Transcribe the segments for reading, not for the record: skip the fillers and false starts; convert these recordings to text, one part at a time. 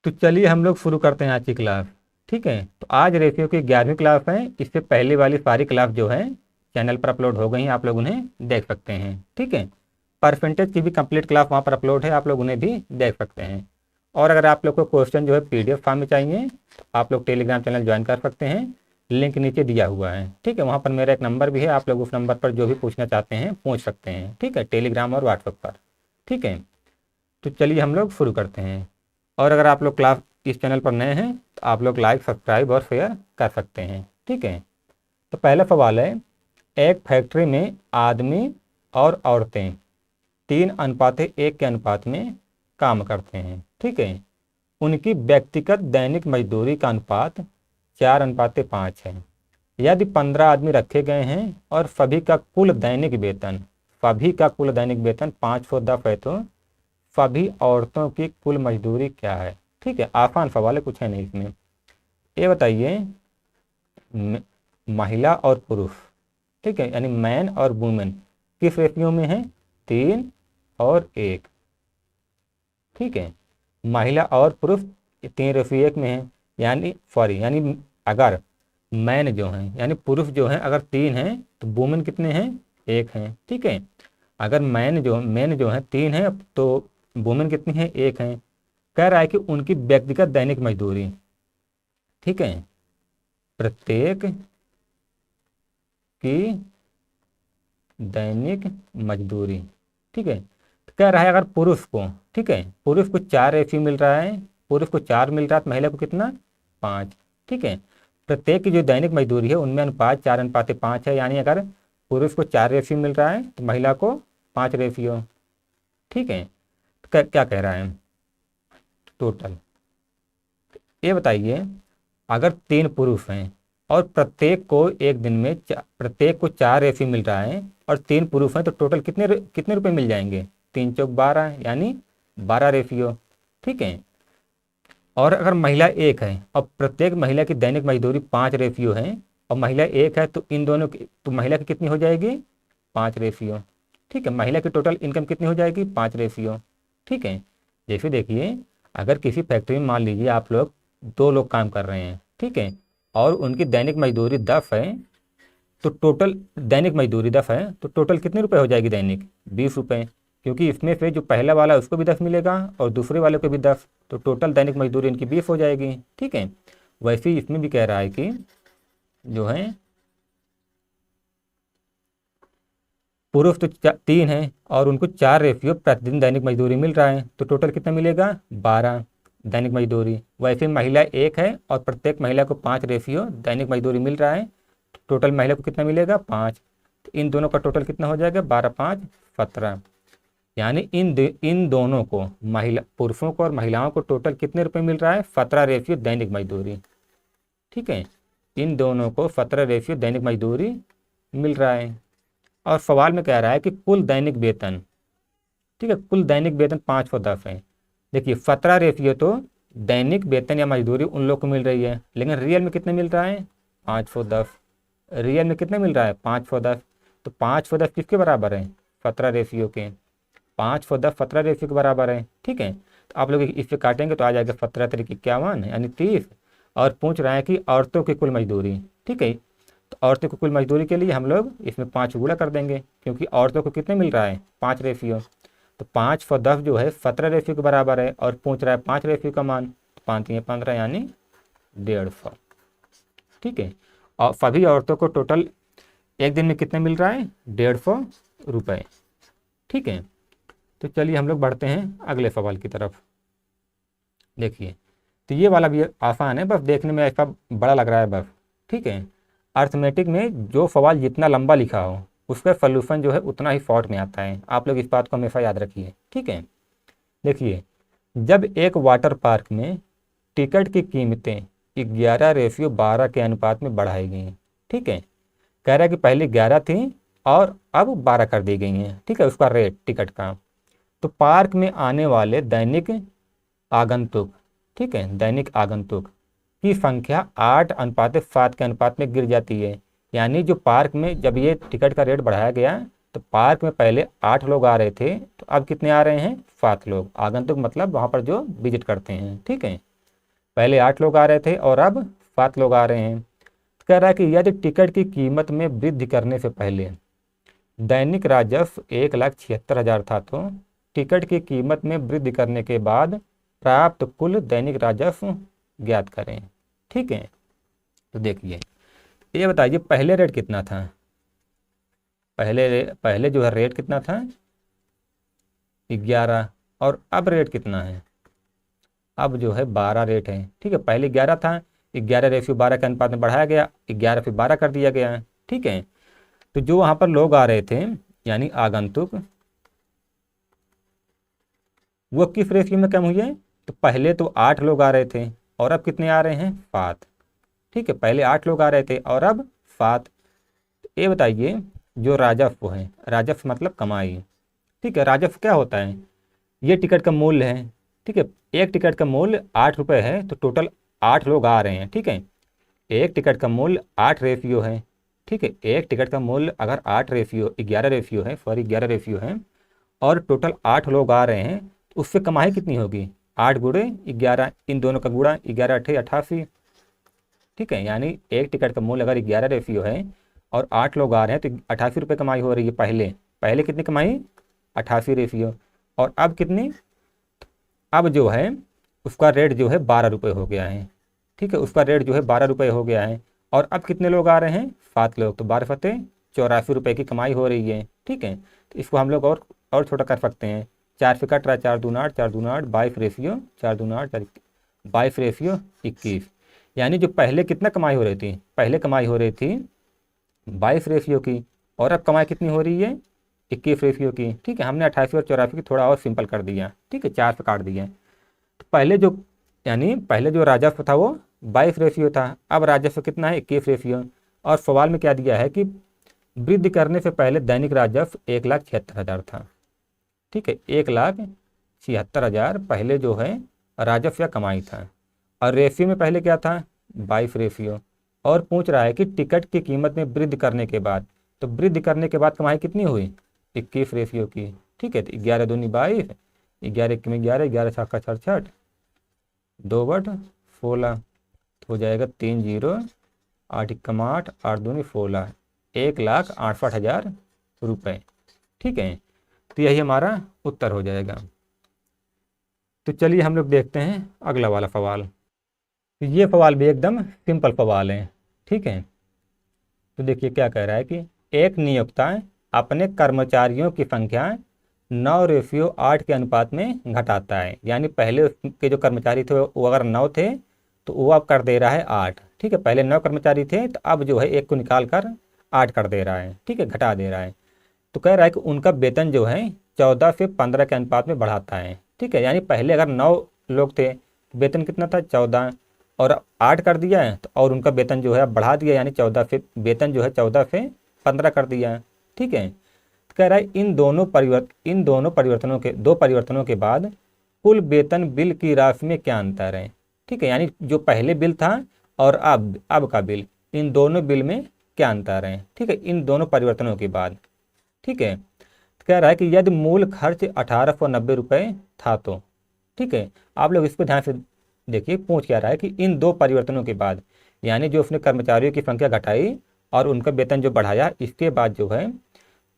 तो चलिए हम लोग शुरू करते हैं आज की क्लास। ठीक है, तो आज रेशियो की 11वीं क्लास है। इससे पहले वाली सारी क्लास जो है चैनल पर अपलोड हो गई हैं, आप लोग उन्हें देख सकते हैं। ठीक है, परसेंटेज की भी कंप्लीट क्लास वहाँ पर अपलोड है, आप लोग उन्हें भी देख सकते हैं। और अगर आप लोग को क्वेश्चन जो है PDF फॉर्म में चाहिए तो आप लोग टेलीग्राम चैनल ज्वाइन कर सकते हैं, लिंक नीचे दिया हुआ है। ठीक है, वहाँ पर मेरा एक नंबर भी है, आप लोग उस नंबर पर जो भी पूछना चाहते हैं पूछ सकते हैं। ठीक है, टेलीग्राम और व्हाट्सएप पर। ठीक है, तो चलिए हम लोग शुरू करते हैं। और अगर आप लोग क्लास इस चैनल पर नए हैं तो आप लोग लाइक सब्सक्राइब और शेयर कर सकते हैं। ठीक है, तो पहला सवाल है, एक फैक्ट्री में आदमी और औरतें 3:1 के अनुपात में काम करते हैं। ठीक है, उनकी व्यक्तिगत दैनिक मजदूरी का अनुपात 4:5 है। यदि 15 आदमी रखे गए हैं और सभी का कुल दैनिक वेतन 510 है, तो सभी औरतों की कुल मजदूरी क्या है? ठीक है, आसान सवाल है, कुछ है नहीं इसमें। ये बताइए, महिला और पुरुष, ठीक है, यानी मैन और वुमेन किस रेशियो में है? 3:1। ठीक है, महिला और पुरुष 3:1 में है। यानी अगर मैन जो हैं यानी पुरुष जो हैं अगर 3 हैं तो वुमेन कितने हैं? 1 हैं। ठीक है, अगर मैन जो है 3 है तो वुमेन कितनी है? 1 है। कह रहा है कि उनकी व्यक्तिगत दैनिक मजदूरी, ठीक है, प्रत्येक की दैनिक मजदूरी। ठीक है, तो कह रहा है अगर पुरुष को, ठीक है, पुरुष को 4 रेफी मिल रहा है, पुरुष को 4 मिल रहा है तो महिला को कितना? 5। ठीक है, प्रत्येक की जो दैनिक मजदूरी है उनमें अनुपात 4:5 है। यानी अगर पुरुष को 4 रेफी मिल रहा है तो महिला को 5 रेफियो। ठीक है, तो क्या कह रहा है? टोटल ये बताइए, अगर 3 पुरुष हैं और प्रत्येक को एक दिन में प्रत्येक को 4 रेफी मिल रहा है और 3 पुरुष हैं तो टोटल कितने रुपए मिल जाएंगे? 3 चौक 12 यानी 12 रेफियो। ठीक है, और अगर महिला 1 है और प्रत्येक महिला की दैनिक मजदूरी 5 रेफियो है और महिला 1 है तो इन दोनों की तो महिला की कितनी हो जाएगी? 5 रेफियो। ठीक है, महिला की टोटल इनकम कितनी हो जाएगी? 5 रेफियो। ठीक है, जैसे देखिए, अगर किसी फैक्ट्री में मान लीजिए आप लोग 2 लोग काम कर रहे हैं, ठीक है, और उनकी दैनिक मजदूरी 10 है, तो टोटल दैनिक मजदूरी 10 है तो टोटल कितने रुपए हो जाएगी? दैनिक 20 रुपये, क्योंकि इसमें से जो पहला वाला है उसको भी 10 मिलेगा और दूसरे वाले को भी 10, तो टोटल दैनिक मजदूरी इनकी 20 हो जाएगी। ठीक है, वैसे ही इसमें भी कह रहा है कि जो है पुरुष तो 3 है और उनको 4 रेफियो प्रतिदिन दैनिक मजदूरी मिल रहा है तो टोटल कितना मिलेगा? 12 दैनिक मजदूरी। वैसे महिला 1 है और प्रत्येक महिला को 5 रेफियो दैनिक मजदूरी मिल रहा है तो टोटल महिला को कितना मिलेगा? 5। तो इन दोनों का टोटल कितना हो जाएगा? 12 5 17। यानी इन दोनों को, पुरुषों को और महिलाओं को टोटल कितने रुपए मिल रहा है? 17 रेफियो दैनिक मजदूरी। ठीक है, इन दोनों को 17 रेफियो दैनिक मजदूरी मिल रहा है। और सवाल में कह रहा है कि कुल दैनिक वेतन, ठीक है, कुल दैनिक वेतन 510 है। देखिए 17 रेफियो तो दैनिक वेतन या मजदूरी उन लोग को मिल रही है, लेकिन रियल में कितने मिल रहा है? 510। रियल में कितने मिल रहा है? 510। तो 510 किसके बराबर है? 17 रेफियो के। 510 17 रेफियो के बराबर है। ठीक है, तो आप लोग इस पे काटेंगे तो आ जाएगा 17 3 51 यानी 30। और पूछ रहा है कि औरतों की कुल मजदूरी। ठीक है, तो औरतों की कुल मजदूरी के लिए हम लोग इसमें 5 गुणा कर देंगे, क्योंकि औरतों को कितने मिल रहा है? 5 रेफियो। तो 510 जो है 17 रेफियो के बराबर है और पूछ रहा है 5 रेफियो का मान, तो 5 3 15 यानी 150। ठीक है, और सभी औरतों को टोटल एक दिन में कितने मिल रहा है? 150 रुपये। ठीक है, तो चलिए हम लोग बढ़ते हैं अगले सवाल की तरफ। देखिए, तो ये वाला भी आसान है, बस देखने में ऐसा बड़ा लग रहा है बस। ठीक है, अर्थमेटिक में जो सवाल जितना लंबा लिखा हो उसका सोल्यूशन जो है उतना ही शॉर्ट में आता है, आप लोग इस बात को हमेशा याद रखिए। ठीक है, देखिए, जब एक वाटर पार्क में टिकट की कीमतें 11:12 के अनुपात में बढ़ाई गई। ठीक है, कह रहा है कि पहले 11 थी और अब 12 कर दी गई हैं। ठीक है, उसका रेट टिकट का। तो पार्क में आने वाले दैनिक आगंतुक, ठीक है, दैनिक आगंतुक की संख्या 8:7 के अनुपात में गिर जाती है। यानी जो पार्क में जब ये टिकट का रेट बढ़ाया गया तो पार्क में पहले 8 लोग आ रहे थे तो अब कितने आ रहे हैं? 7 लोग। आगंतुक मतलब वहाँ पर जो विजिट करते हैं। ठीक है, पहले 8 लोग आ रहे थे और अब 7 लोग आ रहे हैं। कह रहा है कि यदि टिकट की कीमत में वृद्धि करने से पहले दैनिक राजस्व 1,76,000 था, तो टिकट की कीमत में वृद्धि करने के बाद प्राप्त कुल दैनिक राजस्व ज्ञात करें। ठीक है, तो देखिए ये बताइए पहले रेट कितना था। पहले जो है रेट कितना था 11, और अब रेट कितना है, अब जो है 12 रेट है। ठीक है, पहले 11 था, 11:12 के अनुपात में बढ़ाया गया, 11 फिर 12 कर दिया गया है। ठीक है, तो जो वहाँ पर लोग आ रहे थे यानी आगंतुक, वो किस रेशियो में कम हुए हैं, तो पहले तो 8 लोग आ रहे थे और अब कितने आ रहे हैं 7। ठीक है, पहले 8 लोग आ रहे थे और अब 7। ये बताइए जो राजस्व है, राजस्व मतलब कमाई। ठीक है, राजस्व क्या होता है, ये टिकट का मूल्य है। ठीक है, एक टिकट का मूल्य 8 रुपये है, तो टोटल 8 लोग आ रहे हैं। ठीक है, एक टिकट का मूल्य 8 रेशियो है। ठीक है, एक टिकट का मूल्य अगर 11 रेशियो है, सॉरी 11 रेशियो है, और टोटल 8 लोग आ रहे हैं, तो उससे कमाई कितनी होगी, 8 गुणे 11, इन दोनों का गुणा 11 × 8 = 88। ठीक है, यानी एक टिकट का मूल्य अगर 11 रेशियो है और 8 लोग आ रहे हैं तो 88 रुपये कमाई हो रही है। पहले पहले कितनी कमाई 88 रेशियो, और अब कितनी, अब जो है उसका रेट जो है 12 रुपये हो गया है। ठीक है, उसका रेट जो है 12 रुपये हो गया है, और अब कितने लोग आ रहे हैं 7 लोग, तो 12 फते 84 रुपये की कमाई हो रही है। ठीक है, तो इसको हम लोग और छोटा कर सकते हैं, 4 से कट रहा है, 4 दूना 8, 4 दूना 8, 22 रेशियो 4 दूना 8, 22 रेशियो 21। यानी जो पहले कितना कमाई हो रही थी, पहले कमाई हो रही थी 22 रेशियो की, और अब कमाई कितनी हो रही है 21 रेशियो की। ठीक है, हमने 88 और 84 की थोड़ा और सिंपल कर दिया। ठीक है, 4 से काट दिया। तो पहले जो यानी पहले जो राजस्व था वो 22 रेशियो था, अब राजस्व कितना है 21 रेशियो। और सवाल में क्या दिया है कि वृद्धि करने से पहले दैनिक राजस्व 1,76,000 था। ठीक है, 1,76,000 पहले जो है राजस्व या कमाई था, और रेशियो में पहले क्या था 22 रेशियो। और पूछ रहा है कि टिकट की कीमत में वृद्धि करने के बाद, तो वृद्धि करने के बाद कमाई कितनी हुई 21 रेशियो की। ठीक है, तो 11 दूनी 22, 11 1 में 11, 11 6 का 66, 2/16, तो हो जाएगा 3 0, 8 1 8, 8 दूनी 16, 1,68,000 रुपये। ठीक है, तो यही हमारा उत्तर हो जाएगा। तो चलिए हम लोग देखते हैं अगला वाला सवाल। तो ये सवाल भी एकदम सिंपल सवाल है। ठीक है, तो देखिए क्या कह रहा है कि एक नियोक्ता अपने कर्मचारियों की संख्या 9:8 के अनुपात में घटाता है। यानी पहले उसके जो कर्मचारी थे वो अगर 9 थे तो वो अब कर दे रहा है 8। ठीक है, पहले 9 कर्मचारी थे तो अब जो है एक को निकाल कर 8 कर दे रहा है। ठीक है, घटा दे रहा है। तो कह रहा है कि उनका वेतन जो है 14 से 15 के अनुपात में बढ़ाता है। ठीक है, यानी पहले अगर 9 लोग थे तो वेतन कितना था 14, और 8 कर दिया है तो और उनका वेतन जो है अब बढ़ा दिया, यानी 14 से वेतन जो है 14 से 15 कर दिया। ठीक है, तो कह रहा है इन दोनों परिवर्तनों के बाद कुल वेतन बिल की राशि में क्या अंतर है। ठीक है, यानी जो पहले बिल था और अब का बिल, इन दोनों बिल में क्या अंतर है। ठीक है, इन दोनों परिवर्तनों के बाद। ठीक है, तो कह रहा है कि यदि मूल खर्च 1890 रुपये था तो। ठीक है, आप लोग इसको ध्यान से देखिए, पूछ क्या रहा है कि इन दो परिवर्तनों के बाद, यानी जो उसने कर्मचारियों की संख्या घटाई और उनका वेतन जो बढ़ाया, इसके बाद जो है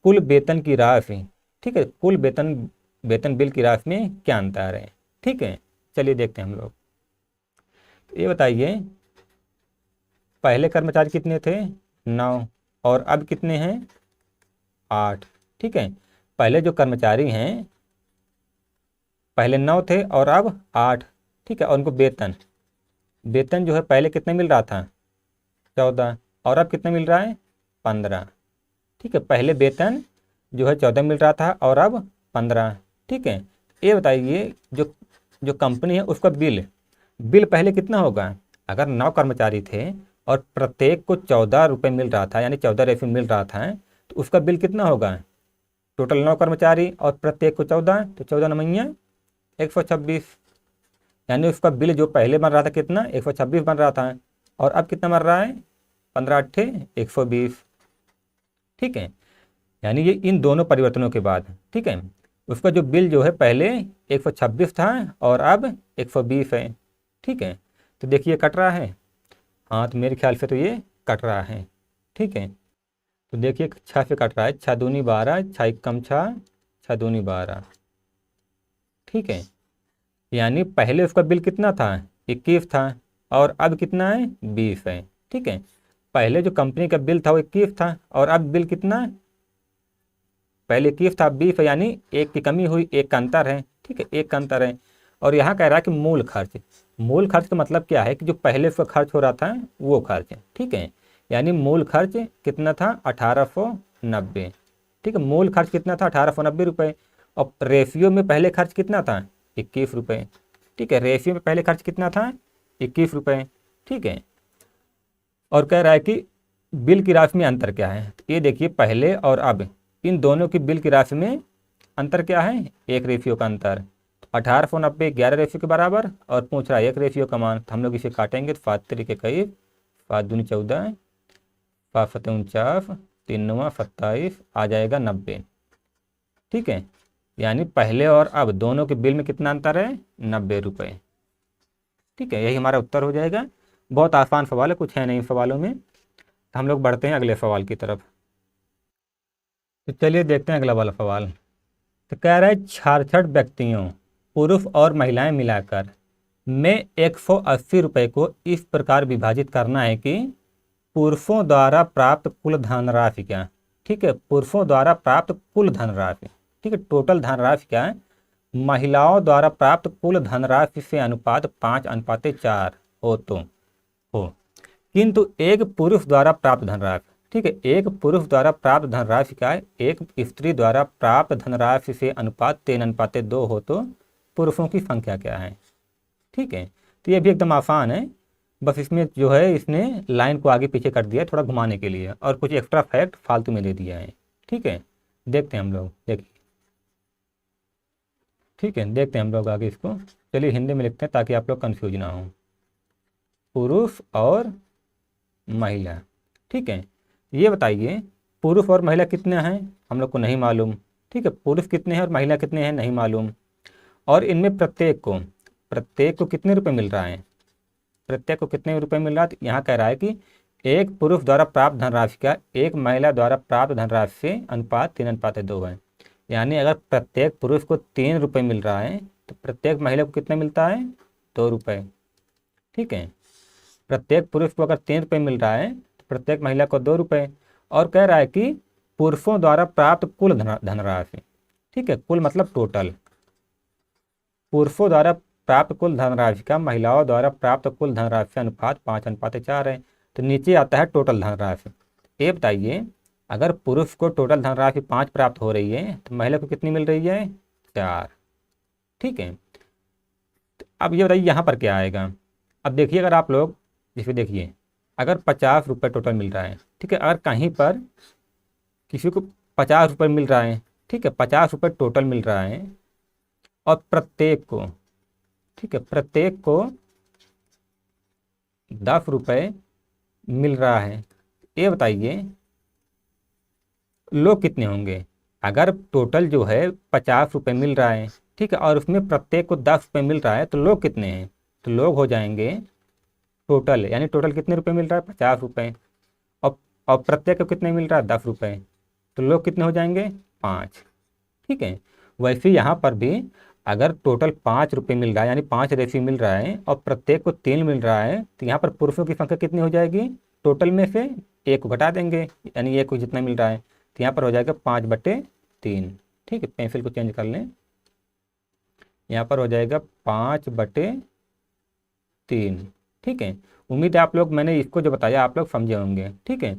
कुल वेतन की राशि, ठीक है, कुल वेतन बिल की राशि में क्या अंतर है। ठीक है, चलिए देखते हैं हम लोग। तो ये बताइए पहले कर्मचारी कितने थे 9, और अब कितने हैं 8। ठीक है, पहले जो कर्मचारी हैं पहले 9 थे और अब 8। ठीक है, और उनको वेतन जो है पहले कितने मिल रहा था 14, और अब कितना मिल रहा है 15। ठीक है, पहले वेतन जो है 14 मिल रहा था और अब 15। ठीक है, ये बताइए जो कंपनी है उसका बिल पहले कितना होगा। अगर 9 कर्मचारी थे और प्रत्येक को 14 रुपये मिल रहा था, यानी 14 रेफिन मिल रहा था, तो उसका बिल कितना होगा। टोटल 9 कर्मचारी और प्रत्येक को 14, तो 14 9 126, यानी उसका बिल जो पहले बन रहा था कितना 126 बन रहा था, और अब कितना बन रहा है 15 8 120। ठीक है, यानी ये इन दोनों परिवर्तनों के बाद। ठीक है, उसका जो बिल जो है पहले 126 था और अब 120 है। ठीक है, तो देखिए कट रहा है। हाँ, तो मेरे ख्याल से तो ये कट रहा है। ठीक है, तो देखिए 6 से कट रहा है, 6 दूनी 12, 6 एक कम 6, 6 दूनी 12। ठीक है, यानी पहले उसका बिल कितना था, 21 था, और अब कितना है, 20 है। ठीक है, पहले जो कंपनी का बिल था वो 21 था, और अब बिल कितना है, पहले 21 था, 20 है, यानी एक की कमी हुई, एक का अंतर है। ठीक है, एक का अंतर है। और यहाँ कह रहा है कि मूल खर्च, मूल खर्च का मतलब क्या है कि जो पहले उसका खर्च हो रहा था वो खर्च। ठीक है, यानी मूल खर्च कितना था, 1890। ठीक है, मूल खर्च कितना था, 1890 रुपये। और रेशियो में पहले खर्च कितना था, 21 रुपये। ठीक है, रेशियो में पहले खर्च कितना था, 21 रुपये। ठीक है, और कह रहा है कि बिल की राशि में अंतर क्या है। तो ये देखिए, पहले और अब इन दोनों की बिल की राशि में अंतर क्या है, एक रेशियो का अंतर। तो 1890 11 रेशियो के बराबर, और पूछ रहा है एक रेशियो का मान। तो हम लोग इसे काटेंगे, तो 5 तरीके करीब, 5 दूनी 14, 5 सत्ते 49, 3 9 27, आ जाएगा 90। ठीक है, यानी पहले और अब दोनों के बिल में कितना अंतर है, 90 रुपये। ठीक है, यही हमारा उत्तर हो जाएगा। बहुत आसान सवाल है, कुछ है नहीं सवालों में। तो हम लोग बढ़ते हैं अगले सवाल की तरफ। तो चलिए देखते हैं अगला वाला सवाल। तो कह रहा है 66 व्यक्तियों, पुरुष और महिलाएं मिलाकर में 180 रुपये को इस प्रकार विभाजित करना है कि पुरुषों द्वारा प्राप्त कुल धनराशि क्या। ठीक है, पुरुषों द्वारा प्राप्त कुल धनराशि, ठीक है, टोटल धनराशि क्या है, महिलाओं द्वारा प्राप्त कुल धनराशि से अनुपात 5:4 हो तो हो, किंतु एक पुरुष द्वारा प्राप्त धनराशि। ठीक है, एक पुरुष द्वारा प्राप्त धनराशि का एक स्त्री द्वारा प्राप्त धनराशि से अनुपात 3:2 हो तो पुरुषों की संख्या क्या है। ठीक है, तो ये भी एकदम आसान है, बस इसमें जो है इसने लाइन को आगे पीछे कर दिया है थोड़ा घुमाने के लिए, और कुछ एक्स्ट्रा फैक्ट फालतू में दे दिया है। ठीक है, देखते हैं हम लोग, देखिए। ठीक है, देखते हैं हम लोग आगे इसको। चलिए हिंदी में लिखते हैं ताकि आप लोग कन्फ्यूज ना हो। पुरुष और महिला। ठीक है, ये बताइए पुरुष और महिला कितने हैं, हम लोग को नहीं मालूम। ठीक है, पुरुष कितने हैं और महिला कितने हैं, नहीं मालूम। और इनमें प्रत्येक को कितने रुपए मिल रहा है, प्रत्येक को कितने रुपए मिल रहा है। तो यहाँ कह रहा है कि एक पुरुष द्वारा प्राप्त धनराशि का एक महिला द्वारा प्राप्त धनराशि से अनुपात 3:2 है। यानी अगर प्रत्येक पुरुष को 3 रुपये मिल रहा है तो प्रत्येक महिला को कितना मिलता है, 2 रुपये। ठीक है, प्रत्येक पुरुष को अगर 3 रुपये मिल रहा है तो प्रत्येक महिला को 2 रुपये। और कह रहा है कि पुरुषों द्वारा प्राप्त कुल धनराशि। ठीक है, कुल मतलब टोटल, पुरुषों द्वारा प्राप्त कुल धनराशि का महिलाओं द्वारा प्राप्त कुल धनराशि से अनुपात 5:4 है। तो नीचे आता है टोटल धनराशि। ये बताइए अगर पुरुष को टोटल धनराशि 5 प्राप्त हो रही है तो महिला को कितनी मिल रही है, 4। ठीक है, तो अब ये बताइए यहाँ पर क्या आएगा। अब देखिए अगर आप लोग जिसमें देखिए अगर 50 रुपये टोटल मिल रहा है। ठीक है, अगर कहीं पर किसी को 50 रुपये मिल रहा है, ठीक है, 50 रुपये टोटल मिल रहा है, और प्रत्येक को, ठीक है, प्रत्येक को 10 रुपये मिल रहा है। ये बताइए लोग कितने होंगे। अगर टोटल जो है 50 रुपये मिल रहा है, ठीक है, और उसमें प्रत्येक को 10 रुपये मिल रहा है, तो लोग कितने हैं, तो लोग हो जाएंगे टोटल, यानी टोटल कितने रुपए मिल रहा है, 50 रुपये, और प्रत्येक को कितने मिल रहा है, 10 रुपये, तो लोग कितने हो जाएंगे, 5। ठीक है, वैसे यहाँ पर भी अगर टोटल 5 रुपये मिल रहा है, यानी 5 रेफी मिल रहा है, और प्रत्येक को 3 मिल रहा है, तो यहाँ पर पुरुषों की संख्या कितनी हो जाएगी, टोटल में से 1 को घटा देंगे, यानी 1 को जितना मिल रहा है, तो यहाँ पर हो जाएगा 5/3। ठीक है, पेंसिल को चेंज कर लें, यहाँ पर हो जाएगा 5/3। ठीक है, उम्मीद है आप लोग, मैंने इसको जो बताया आप लोग समझे होंगे। ठीक है,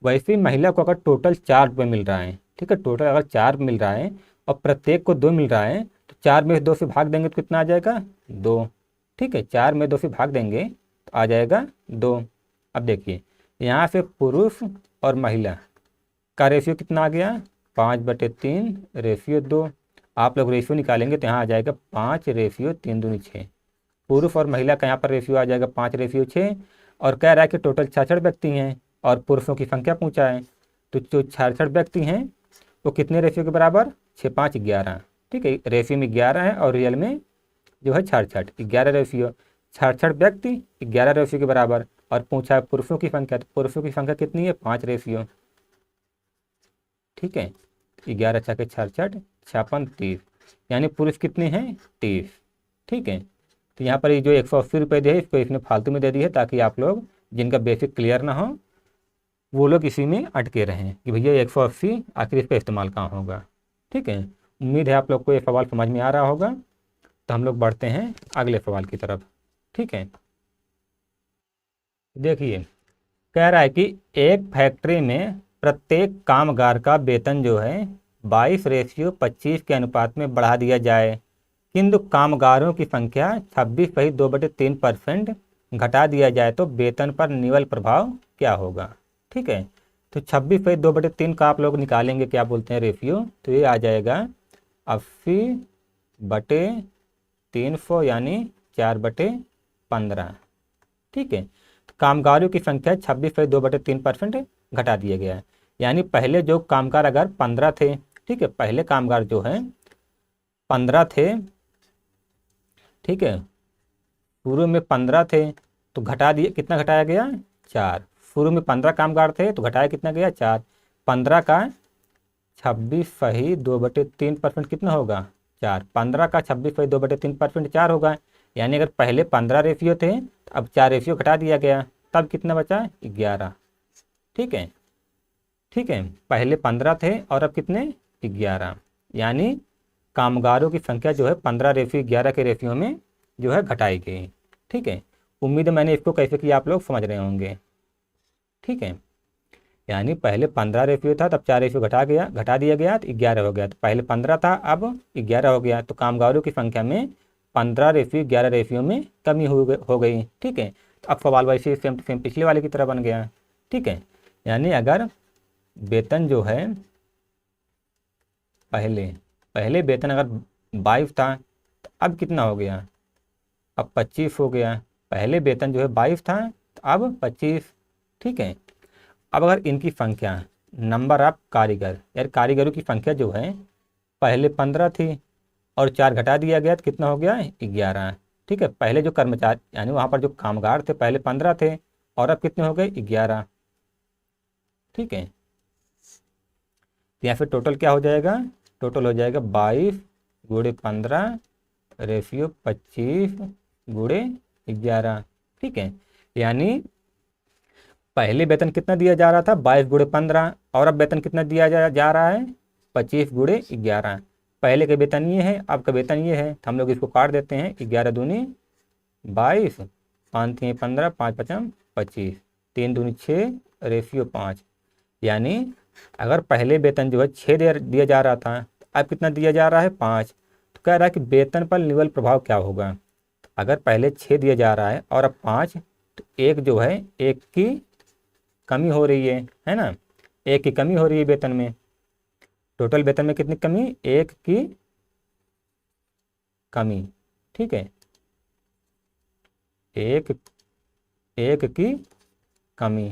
वैसे ही महिला को अगर टोटल 4 रुपये मिल रहा है, ठीक है, टोटल अगर 4 मिल रहा है और प्रत्येक को 2 मिल रहा है, तो 4 में 2 से भाग देंगे तो कितना आ जाएगा, 2। ठीक है, 4 में 2 से भाग देंगे तो आ जाएगा 2। अब देखिए यहाँ से पुरुष और महिला का रेशियो कितना आ गया, 5/3 रेशियो 2। आप लोग रेशियो निकालेंगे तो यहाँ आ जाएगा 5 रेशियो 3 दूनी 6। पुरुष और महिला का यहाँ पर रेशियो आ जाएगा 5 रेशियो 6। और कह रहा है कि टोटल 66 व्यक्ति हैं और पुरुषों की संख्या पूछा है, तो जो 66 व्यक्ति हैं वो कितने रेशियो के बराबर, 6 5 11। ठीक है, रेशियो में 11 है और रियल में जो है 66, 11 रेशियो। 66 व्यक्ति 11 रेशियो के बराबर। और पूछा है पुरुषों की संख्या, तो पुरुषों की संख्या कितनी है 5 रेशियो। ठीक है, 11 छके 66, 56 30, यानी पुरुष कितने हैं 30। ठीक है, तो यहाँ पर ये जो 180 रुपये दिए इसको इसने फालतू में दे दी है, ताकि आप लोग जिनका बेसिक क्लियर ना हो वो लोग इसी में अटके रहें कि भैया 180 आखिर इसका इस्तेमाल कहाँ होगा। ठीक है, उम्मीद है आप लोग को ये सवाल समझ में आ रहा होगा। तो हम लोग बढ़ते हैं अगले सवाल की तरफ। ठीक है, देखिए कह रहा है कि एक फैक्ट्री में प्रत्येक कामगार का वेतन जो है 22:25 के अनुपात में बढ़ा दिया जाए, किंतु कामगारों की संख्या 26,2/3% घटा दिया जाए तो वेतन पर निवल प्रभाव क्या होगा। ठीक है, तो 26/2/3 का आप लोग निकालेंगे क्या बोलते हैं रेशियो, तो ये आ जाएगा 80/300 यानी 4/15। ठीक है, तो कामगारों की संख्या 26,2/3% घटा दिया गया है, यानी पहले जो कामगार अगर 15 थे, ठीक है, पहले कामगार जो हैं 15 थे। ठीक है, शुरू में 15 थे तो घटा दिए, कितना घटाया गया 4। शुरू में 15 कामगार थे तो घटाया कितना गया 4। 15 का 26,2/3% कितना होगा 4। 15 का 26,2/3% 4 होगा, यानी अगर पहले 15 रेशियो थे तो अब 4 रेशियो घटा दिया गया, तब कितना बचा 11। ठीक है, ठीक है, पहले 15 थे और अब कितने 11, यानी कामगारों की संख्या जो है 15 रेशियो 11 के रेशियो में जो है घटाई गई। ठीक है, उम्मीद है मैंने इसको कैसे किया आप लोग समझ रहे होंगे। ठीक है, यानी पहले 15 रेशियो था तब 4 रेशियो घटा दिया गया तो 11 हो गया। तो पहले 15 था अब 11 हो गया, तो कामगारों की संख्या में 15 रेशियो 11 रेशियो में कमी हो गई। ठीक है, तो अब सवाल वैसे सेम टू सेम पिछले वाले की तरह बन गया। ठीक है, यानी अगर वेतन जो है पहले वेतन अगर 22 था तो अब कितना हो गया, अब 25 हो गया। पहले वेतन जो है 22 था तो अब 25। ठीक है, अब अगर इनकी संख्या नंबर ऑफ कारीगर, यार कारीगरों की संख्या जो है पहले 15 थी और 4 घटा दिया गया तो कितना हो गया 11। ठीक है, पहले जो कर्मचारी यानी वहाँ पर जो कामगार थे पहले 15 थे और अब कितने हो गए 11। ठीक है, या फिर टोटल क्या हो जाएगा, टोटल हो जाएगा 22 × 15 रेशियो 25 × 11। ठीक है, यानी पहले वेतन कितना दिया जा रहा था 22 × 15 और अब वेतन कितना दिया जा रहा है 25 × 11। पहले का वेतन ये है, अब का वेतन ये है, तो हम लोग इसको काट देते हैं। 11 दूनी 22, 5 3 15, 5 5 25, 3 दूनी 6 रेशियो 5। यानी अगर पहले वेतन जो है 6 दिया जा रहा था, अब कितना दिया जा रहा है 5। तो कह रहा है कि वेतन पर निवल प्रभाव क्या होगा। अगर पहले 6 दिया जा रहा है और अब 5, तो एक जो है एक की कमी हो रही है ना, एक की कमी हो रही है वेतन में। टोटल वेतन में कितनी कमी, एक की कमी। ठीक है, एक की कमी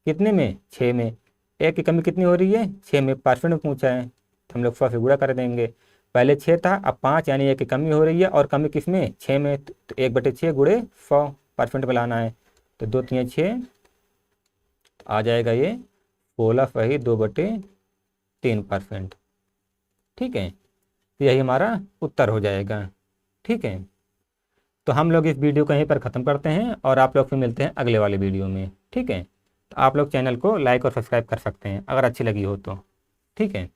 कितने में 6 में। एक की कमी कितनी हो रही है 6 में, परसेंट में पूछा है तो हम लोग 100 से गुणा कर देंगे। पहले 6 था अब 5, यानी एक की कमी हो रही है और कमी किस में 6 में, तो 1/6 × 100 परसेंट में लाना है। तो 2 3 6 आ जाएगा ये 16,2/3%। ठीक है, तो यही हमारा उत्तर हो जाएगा। ठीक है, तो हम लोग इस वीडियो को यहीं पर ख़त्म करते हैं और आप लोग फिर मिलते हैं अगले वाले वीडियो में। ठीक है, तो आप लोग चैनल को लाइक और सब्सक्राइब कर सकते हैं अगर अच्छी लगी हो तो। ठीक है।